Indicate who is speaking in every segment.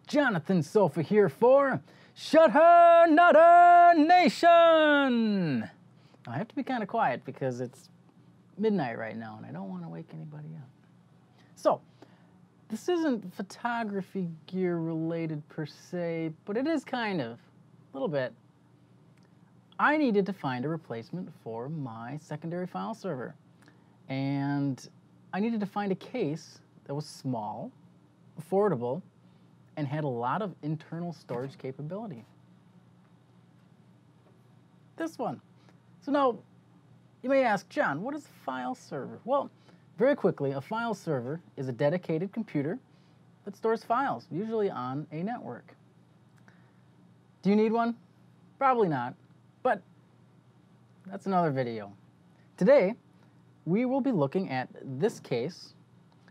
Speaker 1: Jonathan Sofa here for Shut Her Nutter Nation! I have to be kind of quiet because it's midnight right now and I don't want to wake anybody up. So, this isn't photography gear related per se, but it is kind of, a little bit. I needed to find a replacement for my secondary file server. And I needed to find a case that was small, affordable, and had a lot of internal storage capability. This one. So now, you may ask, John, what is a file server? Well, very quickly, a file server is a dedicated computer that stores files, usually on a network. Do you need one? Probably not, but that's another video. Today, we will be looking at this case,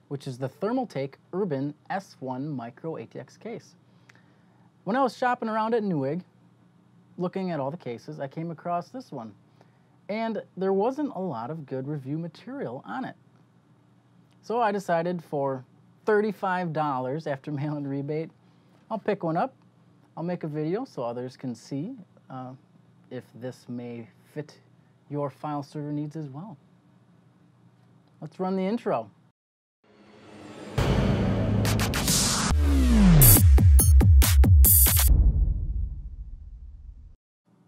Speaker 1: which is the Thermaltake Urban S1 MicroATX case. When I was shopping around at Newegg, looking at all the cases, I came across this one. And there wasn't a lot of good review material on it. So I decided for $35 after mail-in rebate, I'll pick one up. I'll make a video so others can see if this may fit your file server needs as well. Let's run the intro.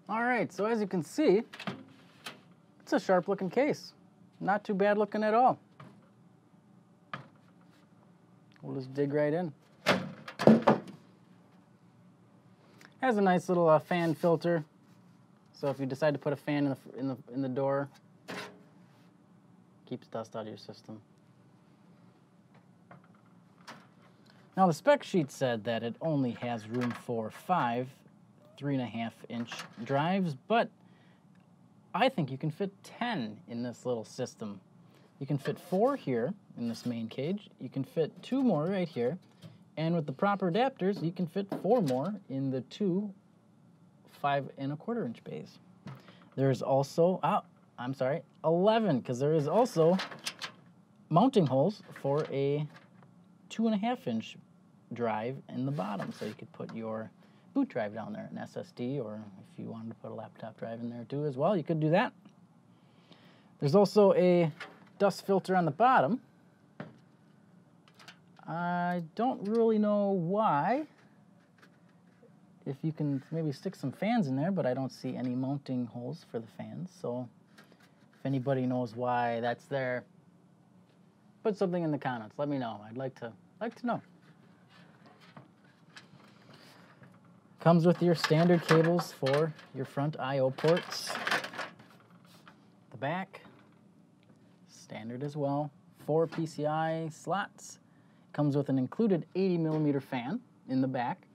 Speaker 1: All right, so as you can see, it's a sharp looking case. Not too bad looking at all. We'll just dig right in. Has a nice little fan filter. So if you decide to put a fan in the door, keeps dust out of your system. Now the spec sheet said that it only has room for 5 3.5-inch drives, but I think you can fit 10 in this little system. You can fit 4 here in this main cage. You can fit 2 more right here. And with the proper adapters, you can fit 4 more in the 2 5.25-inch bays. There's also, 11, because there is also mounting holes for a 2.5-inch drive in the bottom. So you could put your boot drive down there, an SSD, or if you wanted to put a laptop drive in there too as well, you could do that. There's also a dust filter on the bottom. I don't really know why. If you can maybe stick some fans in there, but I don't see any mounting holes for the fans. So if anybody knows why that's there, put something in the comments. Let me know. I'd like to know. Comes with your standard cables for your front I/O ports. The back, standard as well. 4 PCI slots. Comes with an included 80mm fan in the back.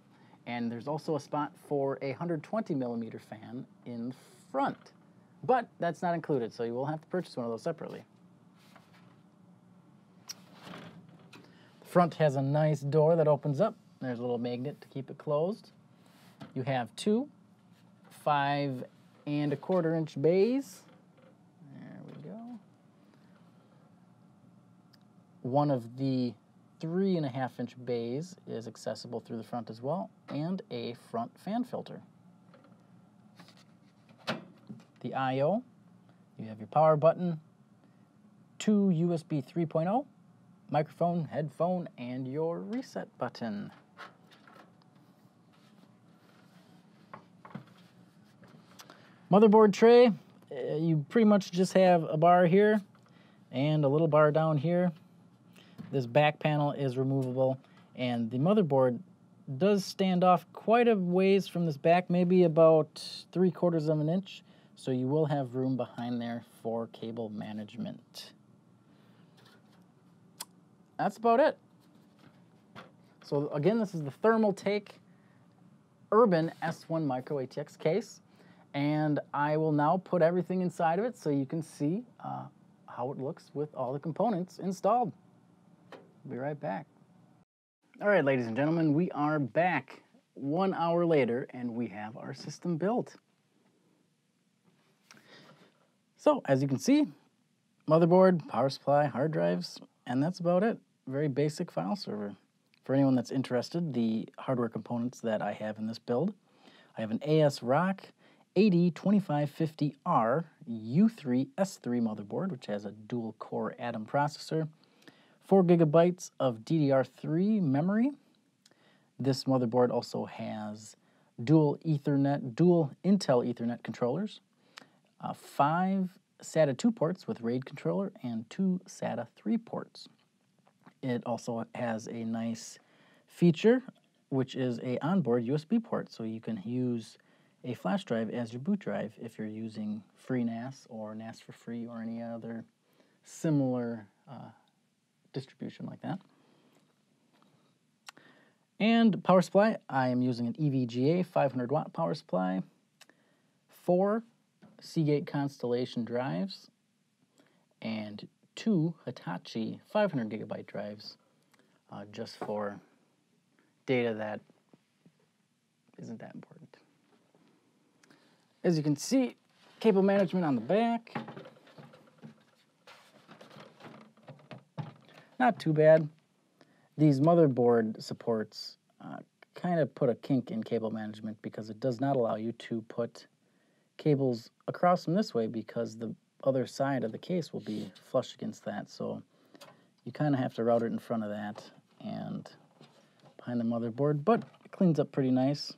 Speaker 1: And there's also a spot for a 120mm fan in front. But that's not included, so you will have to purchase one of those separately. The front has a nice door that opens up. There's a little magnet to keep it closed. You have 2 5.25-inch bays. There we go. One of the 3.5-inch bays is accessible through the front as well, and a front fan filter. The I/O, you have your power button, 2 USB 3.0, microphone, headphone, and your reset button. Motherboard tray, you pretty much just have a bar here and a little bar down here. This back panel is removable, and the motherboard does stand off quite a ways from this back, maybe about 3/4 of an inch, so you will have room behind there for cable management. That's about it. So again, this is the Thermaltake Urban S1 MicroATX case. And I will now put everything inside of it so you can see how it looks with all the components installed. Be right back. All right, ladies and gentlemen, we are back 1 hour later and we have our system built. So as you can see, motherboard, power supply, hard drives, and that's about it. Very basic file server. for anyone that's interested, the hardware components that I have in this build. I have an ASRock AD2550R U3 S3 motherboard, which has a dual-core Atom processor, 4 gigabytes of DDR3 memory. This motherboard also has dual Intel Ethernet controllers, 5 SATA 2 ports with RAID controller, and 2 SATA 3 ports. It also has a nice feature, which is a onboard USB port, so you can use a flash drive as your boot drive if you're using FreeNAS or NAS for free or any other similar distribution like that. And power supply, I am using an EVGA 500 watt power supply, 4 Seagate Constellation drives, and 2 Hitachi 500 gigabyte drives, just for data that isn't that important. As you can see, cable management on the back. Not too bad. These motherboard supports kind of put a kink in cable management because it does not allow you to put cables across them this way because the other side of the case will be flush against that. So you kind of have to route it in front of that and behind the motherboard, but it cleans up pretty nice.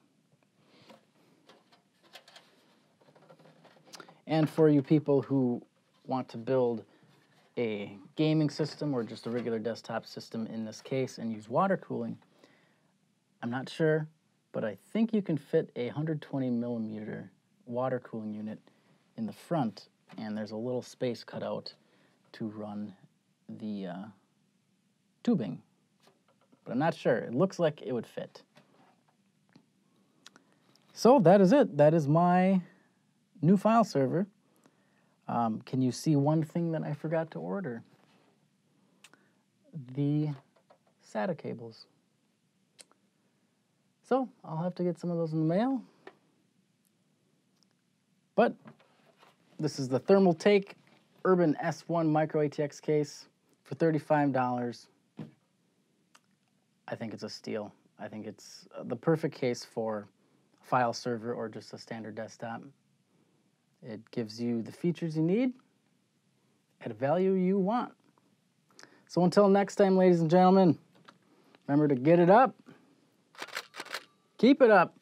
Speaker 1: And for you people who want to build a gaming system or just a regular desktop system in this case and use water cooling, I'm not sure, but I think you can fit a 120 millimeter water cooling unit in the front, and there's a little space cut out to run the tubing, but I'm not sure. It looks like it would fit. So that is it. That is my new file server. Can you see one thing that I forgot to order? The SATA cables. So I'll have to get some of those in the mail. But this is the Thermaltake Urban S1 MicroATX case for $35. I think it's a steal. I think it's the perfect case for a file server or just a standard desktop. It gives you the features you need at a value you want. So until next time, ladies and gentlemen, remember to get it up, keep it up.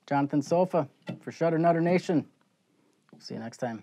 Speaker 1: Jonathan Sofa for Shutter Nutter Nation. See you next time.